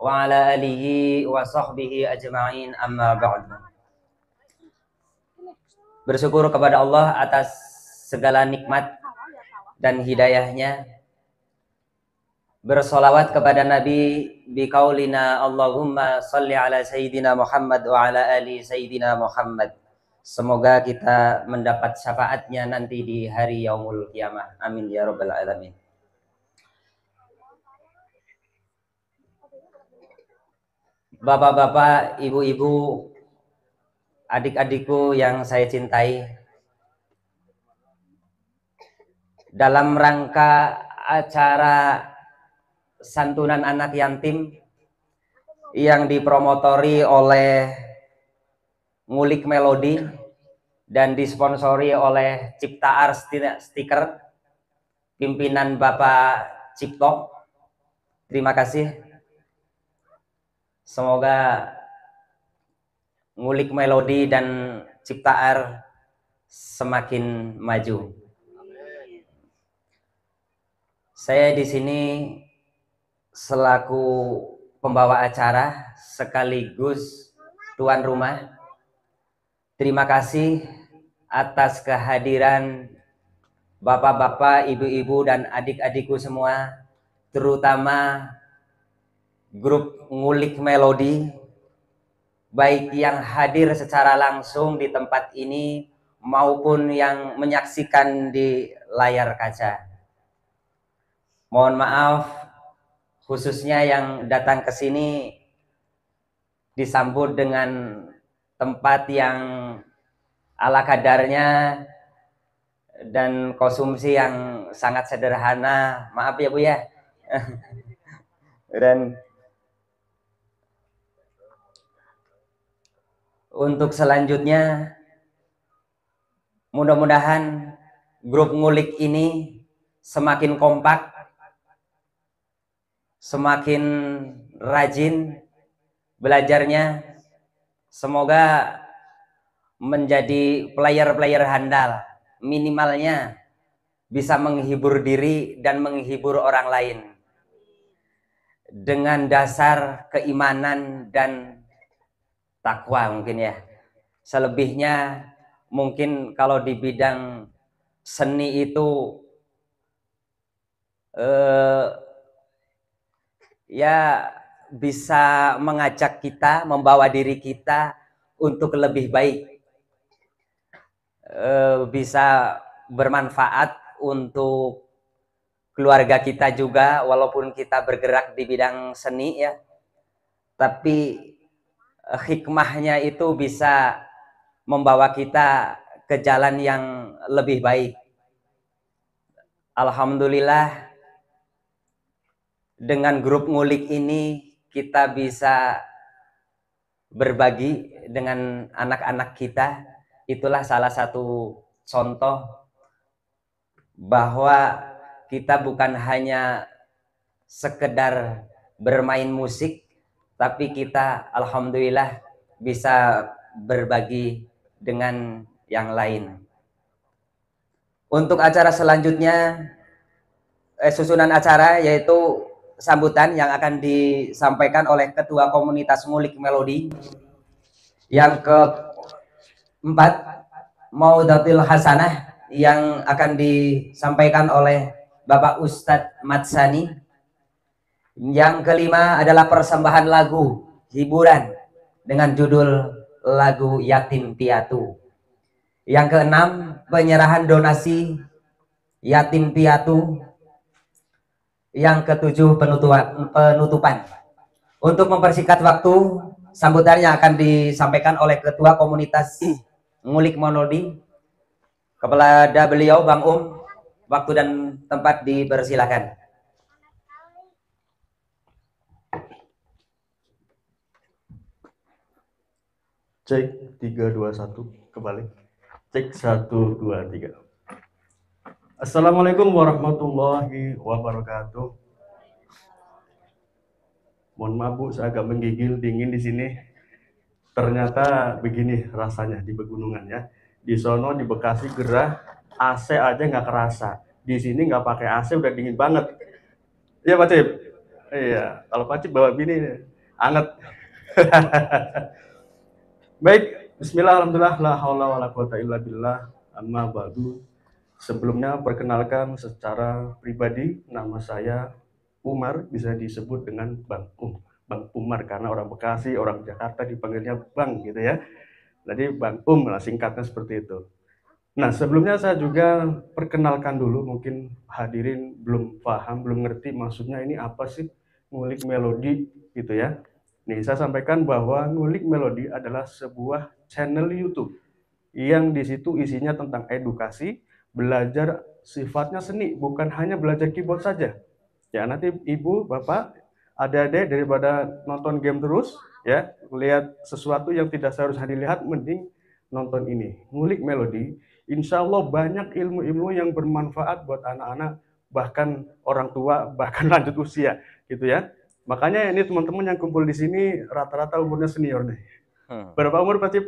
wa ala alihi wa sahbihi ajma'in, amma ba'du. Bersyukur kepada Allah atas segala nikmat dan hidayahnya. Bersolawat kepada Nabi biqaulina Allahumma salli ala Sayyidina Muhammad wa ala ali Sayyidina Muhammad. Semoga kita mendapat syafaatnya nanti di hari yaumul qiyamah. Amin ya rabbal alamin. Bapak-bapak, ibu-ibu, adik-adikku yang saya cintai, dalam rangka acara santunan anak yatim yang dipromotori oleh Ngulik Melodi dan disponsori oleh Cipta Art Stiker, pimpinan Bapak Cipto, terima kasih. Semoga Ngulik Melodi dan Cipta Art semakin maju. Saya di sini selaku pembawa acara sekaligus tuan rumah. Terima kasih atas kehadiran bapak-bapak, ibu-ibu, dan adik-adikku semua, terutama grup Ngulik Melodi, baik yang hadir secara langsung di tempat ini maupun yang menyaksikan di layar kaca. Mohon maaf khususnya yang datang ke sini disambut dengan tempat yang ala kadarnya dan konsumsi yang sangat sederhana. Maaf ya Bu ya. Dan untuk selanjutnya, mudah-mudahan grup Ngulik ini semakin kompak, semakin rajin belajarnya. Semoga menjadi player-player handal, minimalnya bisa menghibur diri dan menghibur orang lain dengan dasar keimanan dan takwa mungkin ya. Selebihnya mungkin kalau di bidang seni itu ya bisa mengajak kita, membawa diri kita untuk lebih baik, bisa bermanfaat untuk keluarga kita juga, walaupun kita bergerak di bidang seni ya, tapi hikmahnya itu bisa membawa kita ke jalan yang lebih baik. Alhamdulillah, dengan grup Ngulik ini kita bisa berbagi dengan anak-anak kita. Itulah salah satu contoh bahwa kita bukan hanya sekedar bermain musik, tapi kita alhamdulillah bisa berbagi dengan yang lain. Untuk acara selanjutnya, susunan acara yaitu sambutan yang akan disampaikan oleh Ketua Komunitas Ngulik Melodi. Yang keempat, Maudatil Hasanah yang akan disampaikan oleh Bapak Ustadz Matsani. Yang kelima adalah persembahan lagu hiburan dengan judul lagu Yatim Piatu. Yang keenam, penyerahan donasi yatim piatu. Yang ketujuh, penutupan. Untuk mempersingkat waktu, sambutannya akan disampaikan oleh Ketua Komunitas Ngulik Melodi. Kepada beliau, Bang waktu dan tempat dipersilakan. Cek 3, 2, 1, kembali. Cek 1, 2, 3. Assalamualaikum warahmatullahi wabarakatuh. Mohon maaf Bu, saya agak menggigil, dingin di sini. Ternyata begini rasanya di pegunungan ya. Di sono di Bekasi gerah AC aja nggak kerasa. Di sini nggak pakai AC udah dingin banget. Iya Pak Tip. Iya, kalau Paci bawa bini anget. Baik, bismillah, alhamdulillah, la haula wala quwata illa billah, amma ba'du. Sebelumnya perkenalkan secara pribadi, nama saya Umar, bisa disebut dengan Bang Umar karena orang Bekasi, orang Jakarta dipanggilnya Bang gitu ya. Jadi Bang lah singkatnya seperti itu. Nah, sebelumnya saya juga perkenalkan dulu, mungkin hadirin belum paham, belum ngerti maksudnya ini apa sih ngulik melodi gitu ya. Nih, saya sampaikan bahwa ngulik melodi adalah sebuah channel YouTube yang di situ isinya tentang edukasi, belajar sifatnya seni, bukan hanya belajar keyboard saja. Ya, nanti ibu, bapak, adik-adik daripada nonton game terus, ya, lihat sesuatu yang tidak seharusnya dilihat, mending nonton ini. Ngulik melodi, insya Allah banyak ilmu-ilmu yang bermanfaat buat anak-anak, bahkan orang tua, bahkan lanjut usia, gitu ya. Makanya ini teman-teman yang kumpul di sini rata-rata umurnya senior nih. Berapa umur Pak Cip?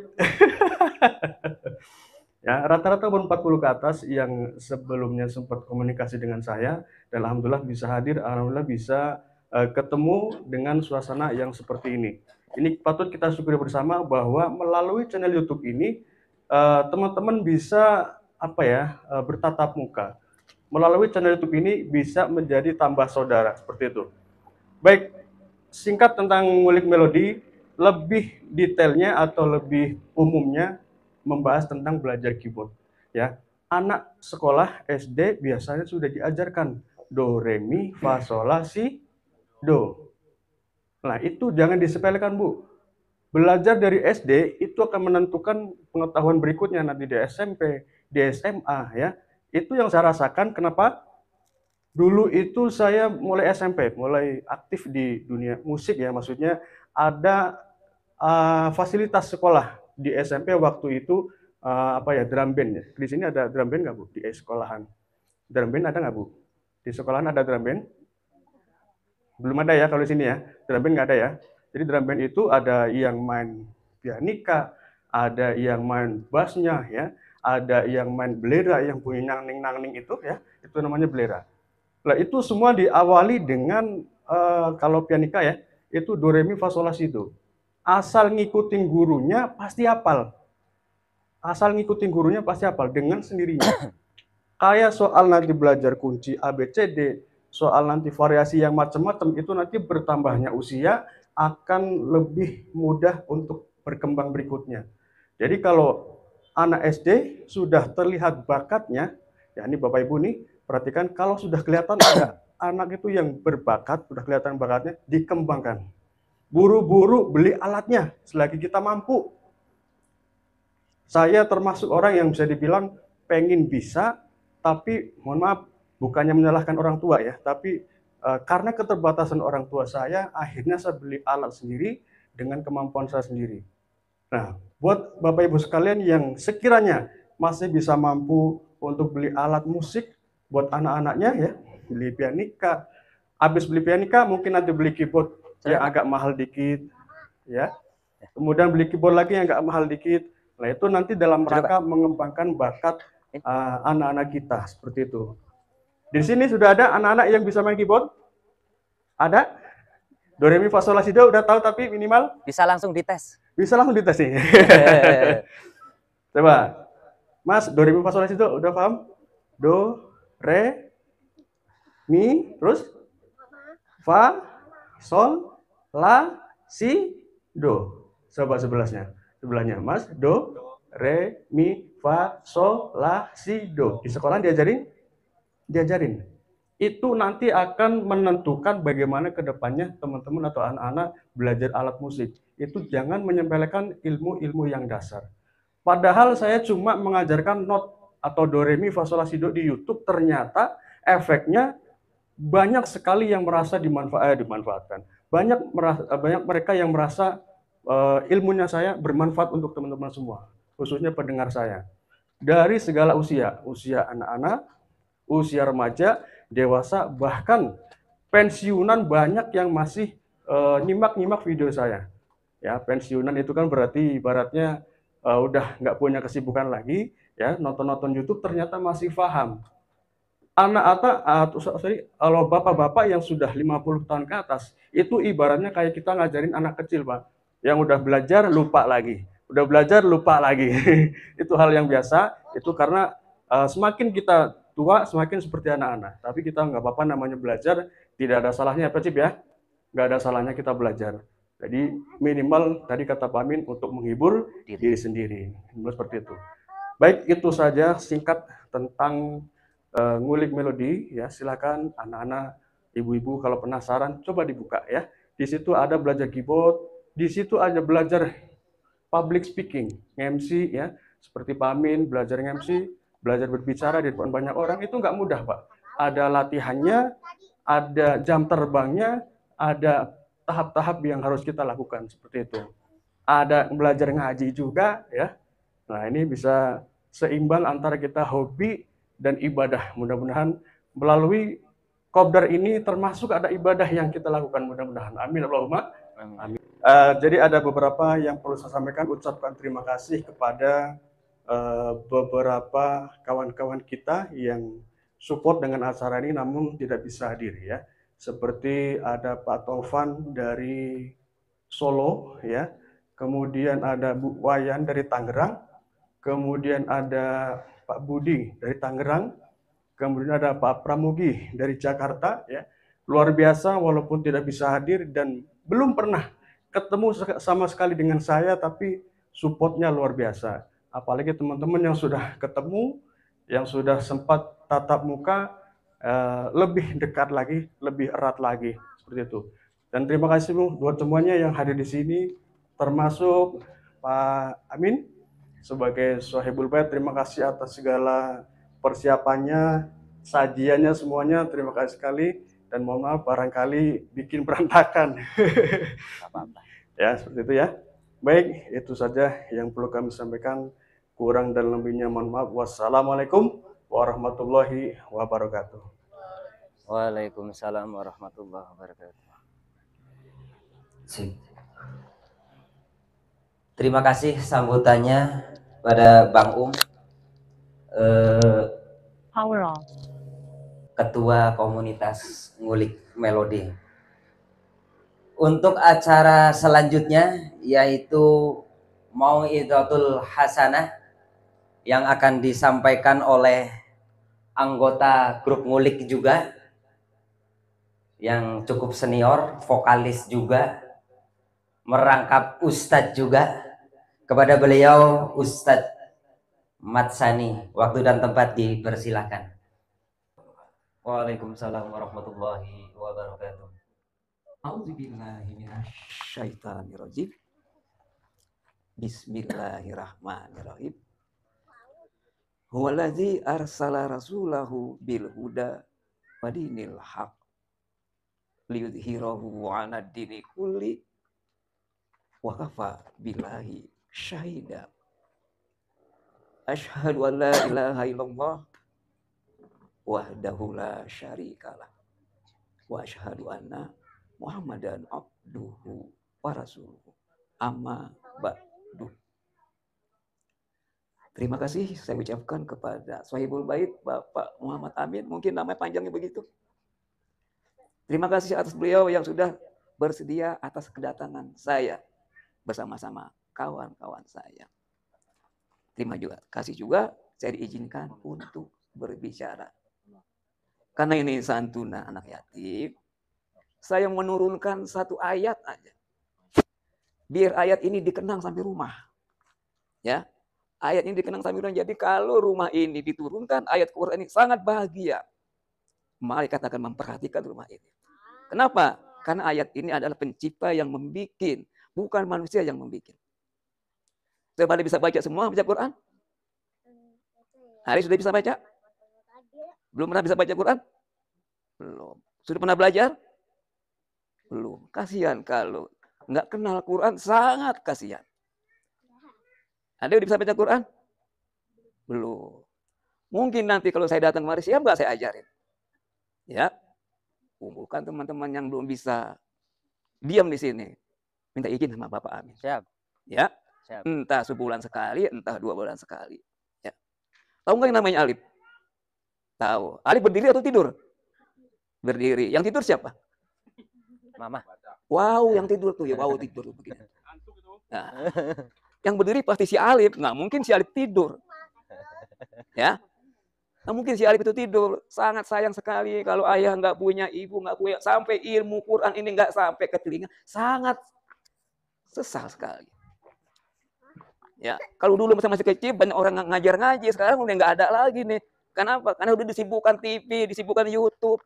Ya, rata-rata umur 40 ke atas yang sebelumnya sempat komunikasi dengan saya, dan alhamdulillah bisa hadir, alhamdulillah bisa ketemu dengan suasana yang seperti ini. Ini patut kita syukuri bersama bahwa melalui channel YouTube ini teman-teman bisa bertatap muka. Melalui channel YouTube ini bisa menjadi tambah saudara seperti itu. Baik, singkat tentang ngulik melodi, lebih detailnya atau lebih umumnya membahas tentang belajar keyboard. Ya, anak sekolah SD biasanya sudah diajarkan do, re, mi, fa, sol, la, si, do. Nah, itu jangan disepelekan, Bu. Belajar dari SD itu akan menentukan pengetahuan berikutnya nanti di SMP, di SMA ya. Itu yang saya rasakan. Kenapa? Dulu itu saya mulai SMP, mulai aktif di dunia musik ya, maksudnya ada fasilitas sekolah di SMP waktu itu drum band ya. Di sini ada drum band nggak Bu di sekolahan? Drum band ada nggak Bu? Di sekolahan ada drum band? Belum ada ya kalau di sini ya. Drum band nggak ada ya. Jadi drum band itu ada yang main pianika, ada yang main bassnya ya, ada yang main belera yang bunyi nangning itu ya, itu namanya belera. Nah itu semua diawali dengan kalau pianika ya, itu do re mi fa sol la si do. Asal ngikutin gurunya pasti hafal. Asal ngikutin gurunya pasti hafal dengan sendirinya. Kayak soal nanti belajar kunci A B C D, soal nanti variasi yang macam-macam itu nanti bertambahnya usia akan lebih mudah untuk berkembang berikutnya. Jadi kalau anak SD sudah terlihat bakatnya, ya ini Bapak Ibu nih, perhatikan kalau sudah kelihatan ada anak itu yang berbakat, sudah kelihatan bakatnya, dikembangkan. Buru-buru beli alatnya selagi kita mampu. Saya termasuk orang yang bisa dibilang pengen bisa, tapi mohon maaf, bukannya menyalahkan orang tua ya, tapi karena keterbatasan orang tua saya, akhirnya saya beli alat sendiri dengan kemampuan saya sendiri. Nah, buat Bapak Ibu sekalian yang sekiranya masih bisa mampu untuk beli alat musik buat anak-anaknya ya, beli pianika. Habis beli pianika mungkin nanti beli keyboard yang agak mahal dikit ya. Kemudian beli keyboard lagi yang agak mahal dikit. Nah, itu nanti dalam rangka mengembangkan bakat anak-anak kita seperti itu. Di sini sudah ada anak-anak yang bisa main keyboard? Ada? Do re mi fa sol la si do udah tahu tapi minimal bisa langsung dites. Bisa langsung dites nih. Coba. Mas, do re mi fa sol la si do udah paham? Do, re, mi, terus fa, sol, la, si, do. Coba sebelahnya. Mas, do, re, mi, fa, sol, la, si, do. Di sekolah diajarin? Diajarin. Itu nanti akan menentukan bagaimana ke depannya teman-teman atau anak-anak belajar alat musik. Itu jangan menyepelekan ilmu-ilmu yang dasar. Padahal saya cuma mengajarkan not atau do re mi fa sol la si do di YouTube, ternyata efeknya banyak sekali yang merasa dimanfaatkan. Banyak mereka yang merasa ilmunya saya bermanfaat untuk teman-teman semua, khususnya pendengar saya. Dari segala usia anak-anak, usia remaja, dewasa, bahkan pensiunan banyak yang masih nyimak video saya. Ya, pensiunan itu kan berarti ibaratnya udah nggak punya kesibukan lagi, ya nonton YouTube ternyata masih paham. Kalau bapak-bapak yang sudah 50 tahun ke atas, itu ibaratnya kayak kita ngajarin anak kecil, Pak. Yang udah belajar lupa lagi. Udah belajar lupa lagi. Itu hal yang biasa, itu karena semakin kita tua, semakin seperti anak-anak. Tapi kita nggak apa-apa namanya belajar, tidak ada salahnya, Pak Cip ya. Nggak ada salahnya kita belajar. Jadi minimal tadi kata Pak Amin untuk menghibur diri sendiri. Minimal seperti itu. Baik, itu saja singkat tentang ngulik melodi ya. Silakan anak-anak, ibu-ibu kalau penasaran coba dibuka ya. Di situ ada belajar keyboard, di situ ada belajar public speaking, MC ya. Seperti Pak Amin belajar MC, belajar berbicara di depan banyak orang itu nggak mudah, Pak. Ada latihannya, ada jam terbangnya, ada tahap-tahap yang harus kita lakukan seperti itu. Ada belajar ngaji juga ya. Nah, ini bisa seimbang antara kita hobi dan ibadah. Mudah-mudahan melalui Kopdar ini termasuk ada ibadah yang kita lakukan mudah-mudahan. Amin Allahumma amin. Jadi ada beberapa yang perlu saya sampaikan. Ucapkan terima kasih kepada beberapa kawan-kawan kita yang support dengan acara ini namun tidak bisa hadir ya. Seperti ada Pak Taufan dari Solo ya. Kemudian ada Bu Wayan dari Tangerang, kemudian ada Pak Budi dari Tangerang, kemudian ada Pak Pramugi dari Jakarta ya. Luar biasa walaupun tidak bisa hadir dan belum pernah ketemu sama sekali dengan saya, tapi supportnya luar biasa. Apalagi teman-teman yang sudah ketemu, yang sudah sempat tatap muka, lebih dekat lagi, lebih erat lagi seperti itu. Dan terima kasih Bu buat semuanya yang hadir di sini, termasuk Pak Amin sebagai Sohibul Bait. Terima kasih atas segala persiapannya, sajiannya semuanya. Terima kasih sekali dan mohon maaf barangkali bikin berantakan. Ya, seperti itu ya. Baik, itu saja yang perlu kami sampaikan. Kurang dan lebihnya mohon maaf. Wassalamualaikum warahmatullahi wabarakatuh. Waalaikumsalam warahmatullahi wabarakatuh. Terima kasih sambutannya pada Bang Ketua Komunitas Ngulik Melodi. Untuk acara selanjutnya yaitu Mau'izatul Hasanah yang akan disampaikan oleh anggota grup Ngulik juga yang cukup senior, vokalis juga, merangkap ustadz juga. Kepada beliau Ustadz Matsani, waktu dan tempat dipersilakan. Waalaikumsalam warahmatullahi wabarakatuh. A'udzubillahi minasyaitonirrajim. Bismillahirrahmanirrahim. Huwallazi arsala rasulahu bil huda wa dinil haq liyudhhirahu 'ala dini kulli wa kafa billahi syahida. Asyhadu an la ilaha illallah wahdahu la syarikalah wa asyhadu anna Muhammadan abduhu wa rasuluhu. Amma ba'du. Terima kasih saya ucapkan kepada Sohibul Bait Bapak Muhammad Amin, mungkin namanya panjangnya begitu. Terima kasih atas beliau yang sudah bersedia atas kedatangan saya bersama-sama kawan-kawan saya. Terima kasih juga saya diizinkan untuk berbicara. Karena ini santuna anak yatim, saya menurunkan satu ayat aja. Biar ayat ini dikenang sampai rumah. Ya. Ayat ini dikenang sampai rumah. Jadi kalau rumah ini diturunkan ayat Quran ini sangat bahagia. Malaikat akan memperhatikan rumah ini. Kenapa? Karena ayat ini adalah pencipta yang membuat, bukan manusia yang membuat. Coba bisa baca semua baca Quran? Hari sudah bisa baca? Belum pernah bisa baca Quran? Belum. Sudah pernah belajar? Belum. Kasihan kalau nggak kenal Quran, sangat kasihan. Ada yang bisa baca Quran? Belum. Mungkin nanti kalau saya datang kemari, siapa saya ajarin? Ya, kumpulkan teman-teman yang belum bisa diam di sini. Minta izin sama Bapak Amin. Siap. Ya, Siap. Entah sebulan sekali, entah 2 bulan sekali. Ya. Tahu nggak yang namanya alif? Tahu. Alif berdiri atau tidur? Berdiri. Yang tidur siapa? Mama. Wow, yang tidur tuh ya, wow tidur begini. Nah, yang berdiri pasti si Alif, nggak mungkin si Alif tidur. Ya, nggak mungkin si Alif itu tidur. Sangat sayang sekali kalau ayah nggak punya, ibu nggak punya, sampai ilmu Quran ini nggak sampai ke telinga, sangat sesal sekali. Ya, kalau dulu masih kecil banyak orang ngajar ngaji, sekarang udah nggak ada lagi nih. Kenapa? Karena udah disibukkan TV, disibukkan YouTube.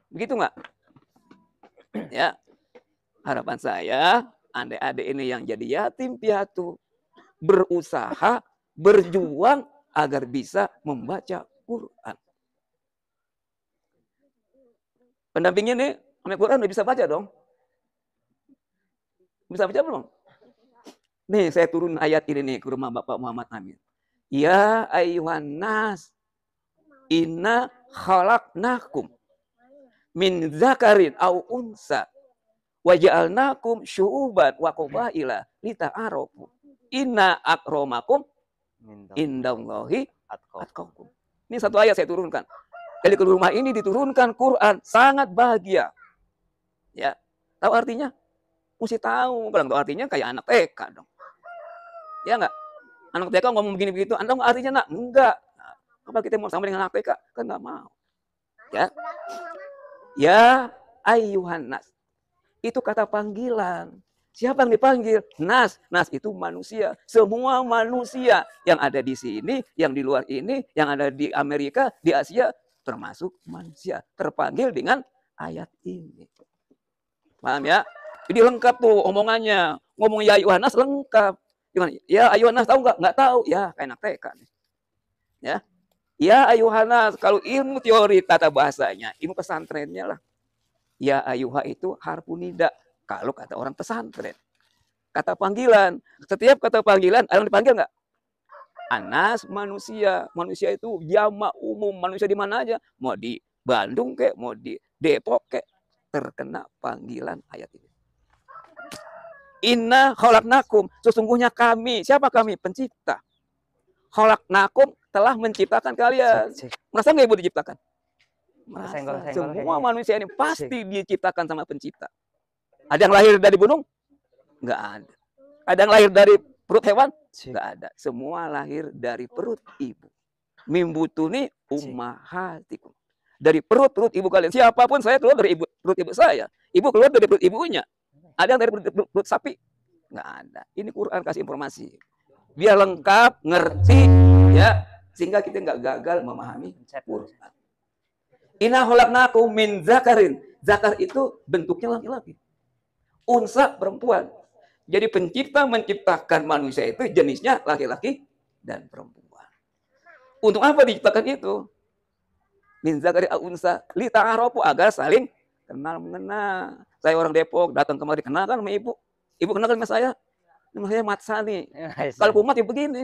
Begitu nggak? Ya, harapan saya, adik-adik ini yang jadi yatim piatu, berusaha, berjuang agar bisa membaca Quran. Pendampingnya nih, sampai Quran udah bisa baca dong. Bisa baca belum? Nih, saya turun ayat ini nih ke rumah Bapak Muhammad Amin. Ya ayyuhan nas, inna khalaqnakum min zakarin au unsa wa ja'alnakum syu'uban wa qabaila lita'arafu. Inna akramakum indallahi atqakum. Ini satu ayat saya turunkan. Jadi ke rumah ini diturunkan Quran, sangat bahagia. Ya, tahu artinya? Mesti tahu. Kalau tahu artinya kayak anak TK dong. Ya enggak? Anak TK ngomong begini begitu, Anda nggak artinya nak? Enggak. Nah, apa kita mau sama dengan anak TK? Kan nggak mau. Ya. Ya ayyuhan nas. Itu kata panggilan. Siapa yang dipanggil? Nas. Nas itu manusia. Semua manusia yang ada di sini, yang di luar ini, yang ada di Amerika, di Asia, termasuk manusia. Terpanggil dengan ayat ini. Paham ya? Jadi lengkap tuh omongannya. Ngomong ya ayyuhan nas lengkap. Gimana? Ya ayyuhan nas tahu nggak? Nggak tahu. Ya kayak anak TK. Ya. Ya ayuhanas, kalau ilmu teori tata bahasanya, ilmu pesantrennya lah. Ya ayuha itu harfu nida, kalau kata orang pesantren. Kata panggilan, setiap kata panggilan, ada yang dipanggil nggak? Anas, manusia. Manusia itu jamak umum, manusia di mana aja. Mau di Bandung kek, mau di Depok kek, terkena panggilan ayat ini. Inna khalaqnakum, sesungguhnya kami. Siapa kami? Pencipta. Khalaqnakum, telah menciptakan kalian. Merasa nggak ibu diciptakan? Merasa. Semua manusia ini pasti diciptakan sama pencipta. Ada yang lahir dari gunung? Nggak ada. Ada yang lahir dari perut hewan? Nggak ada. Semua lahir dari perut ibu. Mimbutuni ummahatikum. Dari perut ibu kalian. Siapapun saya keluar dari perut ibu saya. Ibu keluar dari perut ibunya. Ada yang dari perut sapi? Nggak ada. Ini Quran kasih informasi. Biar lengkap, ngerti, ya, sehingga kita nggak gagal memahami Quran. Inna khalaqnakum min zakarin. Zakar itu bentuknya laki-laki. Unsa perempuan. Jadi pencipta menciptakan manusia itu jenisnya laki-laki dan perempuan. Untuk apa diciptakan itu? Min zakari unsa li ta'arafu, agar saling kenal mengenal. Saya orang Depok, datang kemari kenal kan sama ibu. Ibu kenal kan sama saya? Nama saya Mat Sani. Kalau kumat ya begini.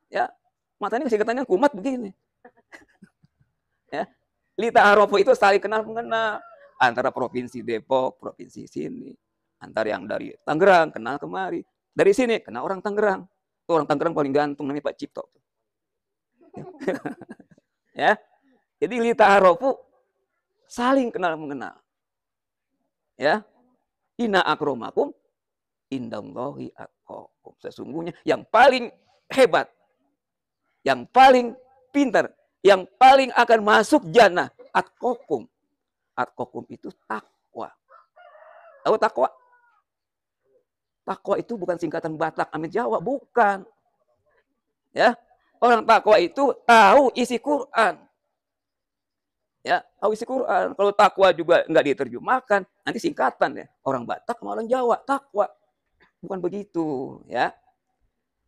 Ya, matanya singkatannya kumat begini. Ya. Li ta'arafu itu saling kenal mengenal antara provinsi Depok, provinsi sini. Antara yang dari Tangerang kenal kemari. Dari sini kenal orang Tangerang. Tuh orang Tangerang paling ganteng namanya Pak Cipto. Ya. Jadi li ta'arafu saling kenal mengenal. Ya. Inna akramakum indallahi atqakum. Sesungguhnya yang paling hebat, yang paling pintar, yang paling akan masuk jannah atqakum. Atqakum itu takwa. Tahu takwa? Takwa itu bukan singkatan Batak, Amin Jawa, bukan. Ya, orang takwa itu tahu isi Quran. Ya, tahu isi Quran. Kalau takwa juga nggak diterjemahkan, nanti singkatan ya. Orang Batak sama orang Jawa, takwa. Bukan begitu, ya.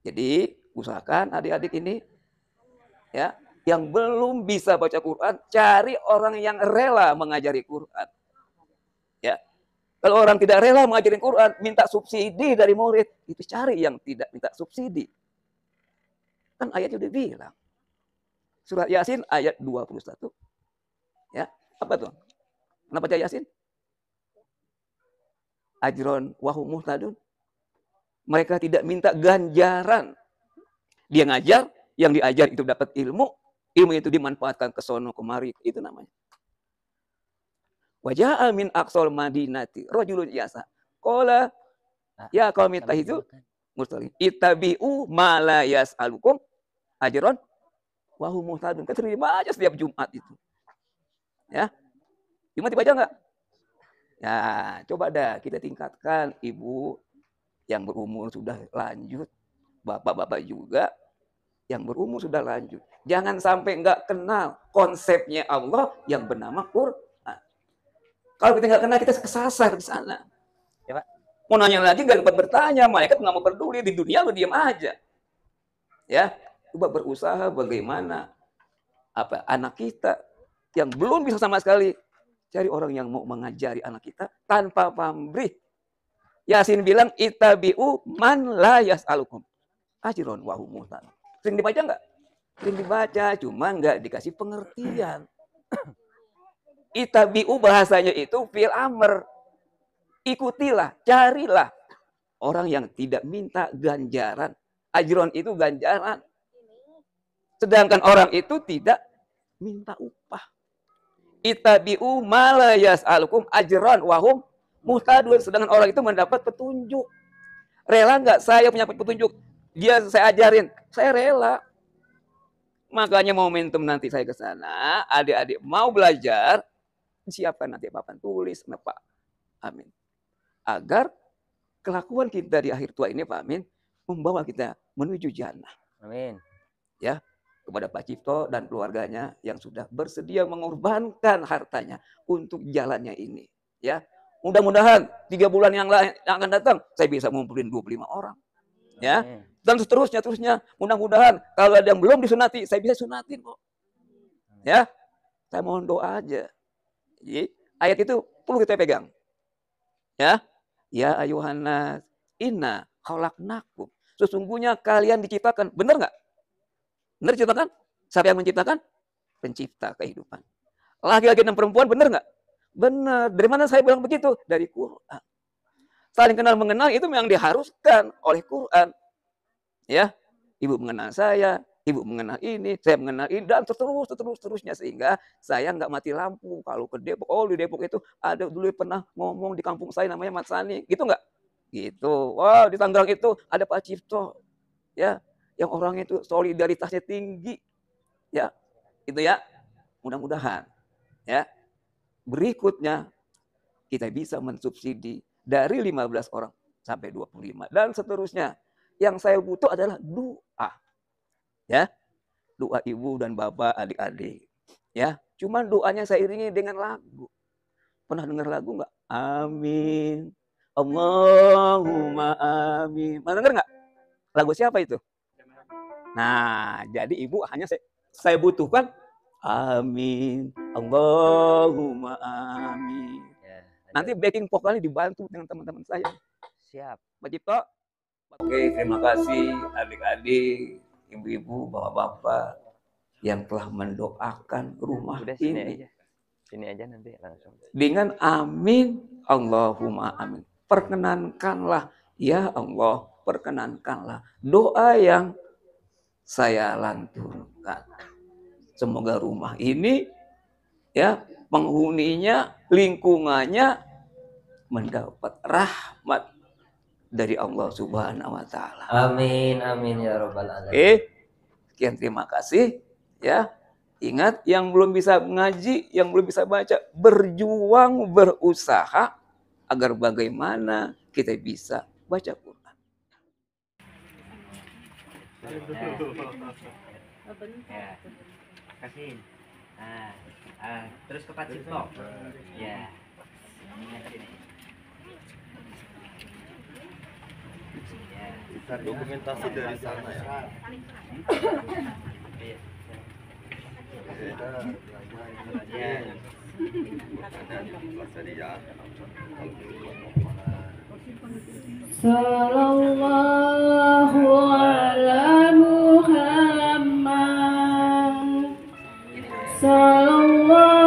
Jadi usahakan adik-adik ini, ya, yang belum bisa baca Quran, cari orang yang rela mengajari Quran. Ya, kalau orang tidak rela mengajari Quran, minta subsidi dari murid, itu cari yang tidak minta subsidi. Kan ayatnya udah bilang. Surat Yasin ayat 21. Ya, apa tuh? Kenapa baca Yasin? Ajron wahum muhtadun. Mereka tidak minta ganjaran. Dia ngajar, yang diajar itu dapat ilmu, Ilmu itu dimanfaatkan ke sono kemari, itu namanya. Waja'a min aqsal madinati rajulun yasa. Qala ya qaumi tahizu mursalin. Ittabi'u ma la yas'alukum ajron wa hum muhtadun. Keterima aja setiap Jumat itu. Ya. Jumat dibaca enggak? Ya, coba dah kita tingkatkan ibu yang berumur sudah lanjut, bapak-bapak juga yang berumur sudah lanjut. Jangan sampai enggak kenal konsepnya Allah yang bernama Quran. Kalau kita nggak kenal, kita kesasar di sana. Ya, Pak. Mau nanya lagi nggak dapat bertanya, malaikat nggak mau peduli, di dunia lu diam aja. Ya, coba berusaha bagaimana anak kita yang belum bisa sama sekali, cari orang yang mau mengajari anak kita tanpa pamrih. Yasin bilang ittabi'u man la yas'alukum ajron wa hum muhtadun. Sering dibaca nggak? Sering dibaca, cuma nggak dikasih pengertian. Itabi'u bahasanya itu fi'il amr. Ikutilah, carilah orang yang tidak minta ganjaran. Ajron itu ganjaran. Sedangkan orang itu tidak minta upah. Itabi'u ma la yas'alukum ajron wahum muhtadun. Sedangkan orang itu mendapat petunjuk. Rela nggak saya punya petunjuk? Dia saya ajarin, saya rela. Makanya momentum nanti saya ke sana, adik-adik mau belajar, siapkan nanti papan tulis, Pak Amin. Agar kelakuan kita di akhir tua ini, Pak Amin, membawa kita menuju jannah. Amin. Ya, kepada Pak Cipto dan keluarganya yang sudah bersedia mengorbankan hartanya untuk jalannya ini. Ya, mudah-mudahan 3 bulan yang akan datang, saya bisa ngumpulin 25 orang. Ya, dan seterusnya. Mudah-mudahan kalau ada yang belum disunati, saya bisa sunatin kok. Ya, saya mohon doa aja. Jadi, ayat itu perlu kita pegang. Ya. Ya ayuhannas inna khalaqnakum. Sesungguhnya kalian diciptakan. Benar nggak? Benar diciptakan? Siapa yang menciptakan? Pencipta kehidupan. Laki-laki dan perempuan benar nggak? Benar. Dari mana saya bilang begitu? Dari Quran. Saling kenal mengenal itu memang diharuskan oleh Quran. Ya. Ibu mengenal saya, ibu mengenal ini, saya mengenal ini, dan seterusnya. Sehingga saya nggak mati lampu. Kalau ke Depok, oh di Depok itu ada dulu pernah ngomong di kampung saya namanya Mat Sani. Gitu nggak? Gitu. Wah, di Tangerang itu ada Pak Cipto. Ya, yang orang itu solidaritasnya tinggi. Ya, itu ya. Mudah-mudahan. Ya. Berikutnya, kita bisa mensubsidi dari 15 orang sampai 25. Dan seterusnya. Yang saya butuh adalah doa. Ya, doa ibu dan bapak, adik-adik. Ya, cuman doanya saya iringi dengan lagu. Pernah dengar lagu nggak? Amin. Allahumma amin. Pernah dengar nggak? Lagu siapa itu? Nah, jadi ibu hanya saya butuhkan amin. Allahumma amin. Nanti backing vokalnya dibantu dengan teman-teman saya. Siap. Pak Cipto. Oke, terima kasih adik-adik, ibu-ibu, bapak-bapak yang telah mendoakan rumah Udah, ini. Sini aja nanti langsung. Dengan amin, Allahumma amin. Perkenankanlah, ya Allah, perkenankanlah doa yang saya lanturkan. Semoga rumah ini, ya, penghuninya, lingkungannya mendapat rahmat dari Allah Subhanahu wa taala. Amin, amin ya rabbal alamin. Sekian, terima kasih. Ya, ingat yang belum bisa ngaji, yang belum bisa baca, berjuang, berusaha agar bagaimana kita bisa baca Quran. Ya, kasih. Terus ke Pak Cipto. Ya. Dokumentasi dari sana ya. Sallallahu ala Muhammad. Sallallahu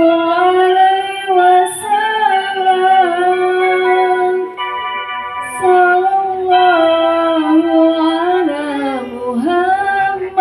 alaihi wasallam. Sallallahu ala Muhammad.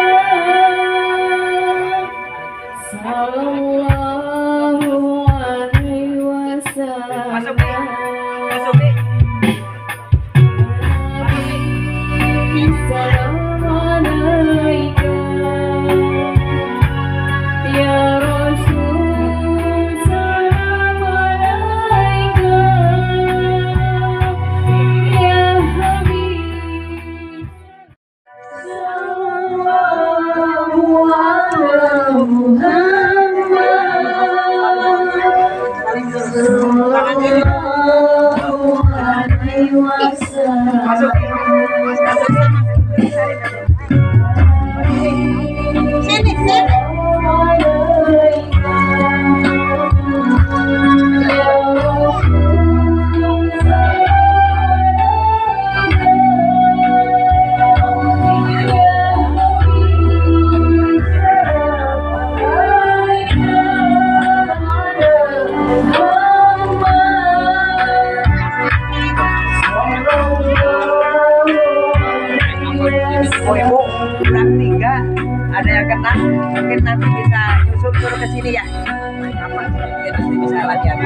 Ibu kurang 3 ada yang kena, mungkin nanti bisa nyusul turun ke sini ya. Kapan bisa latihan?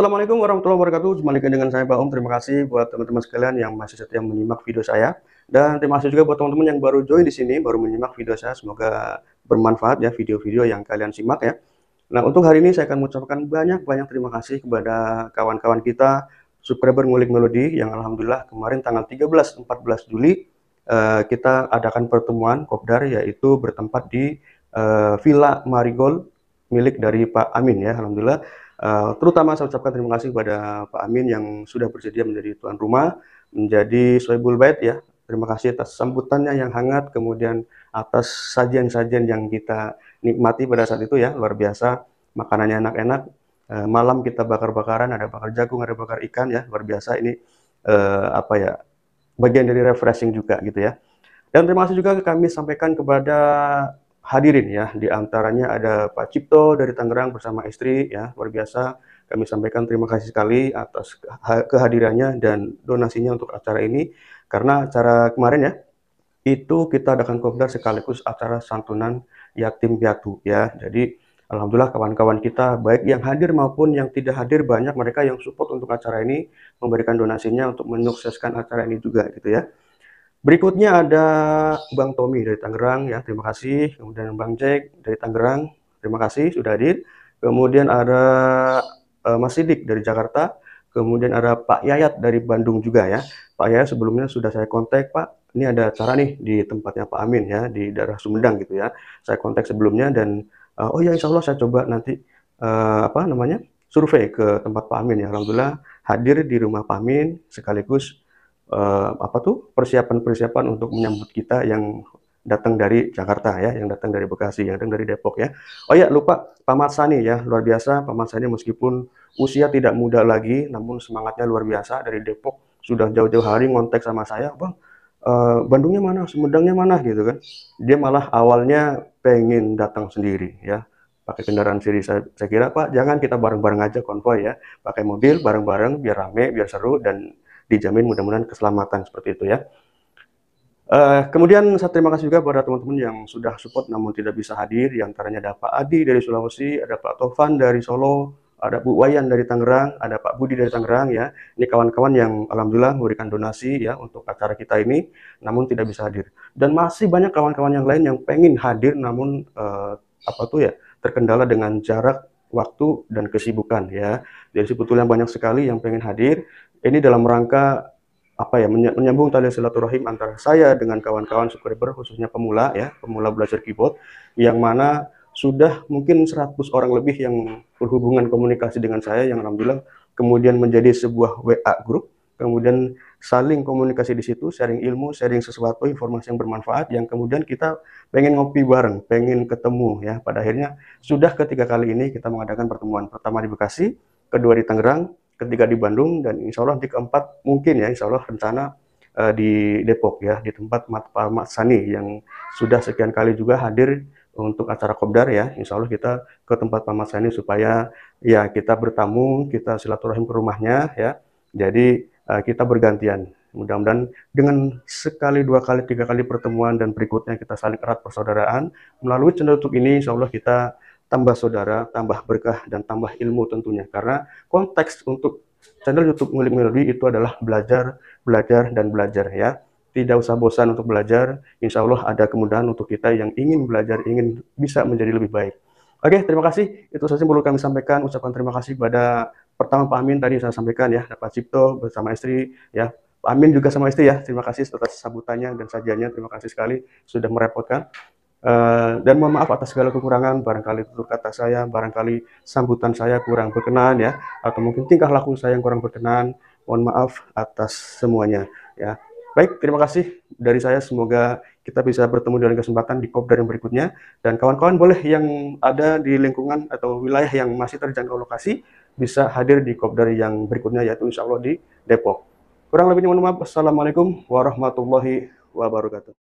Assalamualaikum warahmatullahi wabarakatuh. Jumpa lagi dengan saya Pak Om. Terima kasih buat teman-teman sekalian yang masih setia menyimak video saya, dan terima kasih juga buat teman-teman yang baru join di sini, baru menyimak video saya. Semoga bermanfaat ya video-video yang kalian simak ya. Nah, untuk hari ini saya akan mengucapkan banyak terima kasih kepada kawan-kawan kita subscriber Ngulik Melodi yang alhamdulillah kemarin tanggal 13-14 Juli kita adakan pertemuan kopdar, yaitu bertempat di Villa Marigold milik dari Pak Amin ya. Alhamdulillah. Terutama saya ucapkan terima kasih kepada Pak Amin yang sudah bersedia menjadi tuan rumah, menjadi Sohibul Bait ya. Terima kasih atas sambutannya yang hangat, kemudian atas sajian-sajian yang kita nikmati pada saat itu ya, luar biasa. Makanannya enak-enak. Malam kita bakar-bakaran, ada bakar jagung, ada bakar ikan ya, luar biasa. Ini apa ya, bagian dari refreshing juga gitu ya. Dan terima kasih juga kami sampaikan kepada hadirin ya, di antaranya ada Pak Cipto dari Tangerang bersama istri ya, luar biasa. Kami sampaikan terima kasih sekali atas kehadirannya dan donasinya untuk acara ini, karena acara kemarin ya itu kita adakan kopdar sekaligus acara santunan yatim piatu ya. Jadi alhamdulillah kawan-kawan kita baik yang hadir maupun yang tidak hadir, banyak mereka yang support untuk acara ini, memberikan donasinya untuk menyukseskan acara ini juga gitu ya. Berikutnya ada Bang Tommy dari Tangerang ya, terima kasih. Kemudian Bang Jack dari Tangerang, terima kasih sudah hadir. Kemudian ada Mas Sidik dari Jakarta. Kemudian ada Pak Yayat dari Bandung juga ya. Pak Yayat sebelumnya sudah saya kontak, Pak, ini ada acara nih di tempatnya Pak Amin ya, di daerah Sumedang gitu ya. Saya kontak sebelumnya dan oh ya insya Allah saya coba nanti survei ke tempat Pak Amin ya. Alhamdulillah hadir di rumah Pak Amin sekaligus persiapan untuk menyambut kita yang datang dari Jakarta ya, yang datang dari Bekasi, yang datang dari Depok ya. Oh ya, lupa Pak Mat Sani ya, luar biasa Pak Mat Sani, meskipun usia tidak muda lagi, namun semangatnya luar biasa. Dari Depok sudah jauh-jauh hari ngontek sama saya, Bang, Bandungnya mana, Sumedangnya mana gitu kan. Dia malah awalnya pengen datang sendiri ya, pakai kendaraan sendiri. Saya kira, Pak, jangan, kita bareng-bareng aja konvoy ya, pakai mobil bareng-bareng biar rame, biar seru, dan dijamin mudah-mudahan keselamatan seperti itu ya. Kemudian saya terima kasih juga kepada teman-teman yang sudah support namun tidak bisa hadir. Di antaranya ada Pak Adi dari Sulawesi, ada Pak Tovan dari Solo, ada Bu Wayan dari Tangerang, ada Pak Budi dari Tangerang ya. Ini kawan-kawan yang alhamdulillah memberikan donasi ya untuk acara kita ini, namun tidak bisa hadir. Dan masih banyak kawan-kawan yang lain yang pengen hadir namun terkendala dengan jarak waktu dan kesibukan ya. Jadi sebetulnya banyak sekali yang pengen hadir. Ini dalam rangka menyambung tali silaturahim antara saya dengan kawan-kawan subscriber, khususnya pemula ya, pemula belajar keyboard, yang mana sudah mungkin 100 orang lebih yang berhubungan komunikasi dengan saya, yang alhamdulillah kemudian menjadi sebuah WA group, kemudian saling komunikasi di situ, sharing ilmu, sharing sesuatu, informasi yang bermanfaat, yang kemudian kita pengen ngopi bareng, pengen ketemu ya. Pada akhirnya sudah ketiga kali ini kita mengadakan pertemuan, pertama di Bekasi, kedua di Tangerang, ketiga di Bandung, dan insya Allah di keempat mungkin ya, insya Allah rencana di Depok ya, di tempat Pak Mat Sani yang sudah sekian kali juga hadir untuk acara kopdar ya. Insya Allah kita ke tempat Pak Mat Sani supaya ya kita bertamu, kita silaturahim ke rumahnya ya. Jadi kita bergantian. Mudah-mudahan dengan sekali, 2 kali, 3 kali pertemuan dan berikutnya kita saling erat persaudaraan. Melalui channel YouTube ini insya Allah kita tambah saudara, tambah berkah, dan tambah ilmu tentunya. Karena konteks untuk channel YouTube Ngulik Melodi itu adalah belajar, belajar, dan belajar ya. Tidak usah bosan untuk belajar, insya Allah ada kemudahan untuk kita yang ingin belajar, ingin bisa menjadi lebih baik. Oke, terima kasih. Itu saja yang perlu kami sampaikan. Ucapkan terima kasih pada pertama Pak Amin tadi saya sampaikan ya, Pak Cipto bersama istri ya. Pak Amin juga sama istri ya, terima kasih atas sambutannya dan sajiannya, terima kasih sekali sudah merepotkan. Dan mohon maaf atas segala kekurangan, barangkali tutur kata saya, barangkali sambutan saya kurang berkenan ya, atau mungkin tingkah laku saya yang kurang berkenan, mohon maaf atas semuanya ya. Baik, terima kasih dari saya, semoga kita bisa bertemu dalam kesempatan di kopdar yang berikutnya, dan kawan-kawan boleh yang ada di lingkungan atau wilayah yang masih terjangkau lokasi, bisa hadir di kopdar yang berikutnya, yaitu insya Allah di Depok. Kurang lebihnya mohon maaf. Assalamualaikum warahmatullahi wabarakatuh.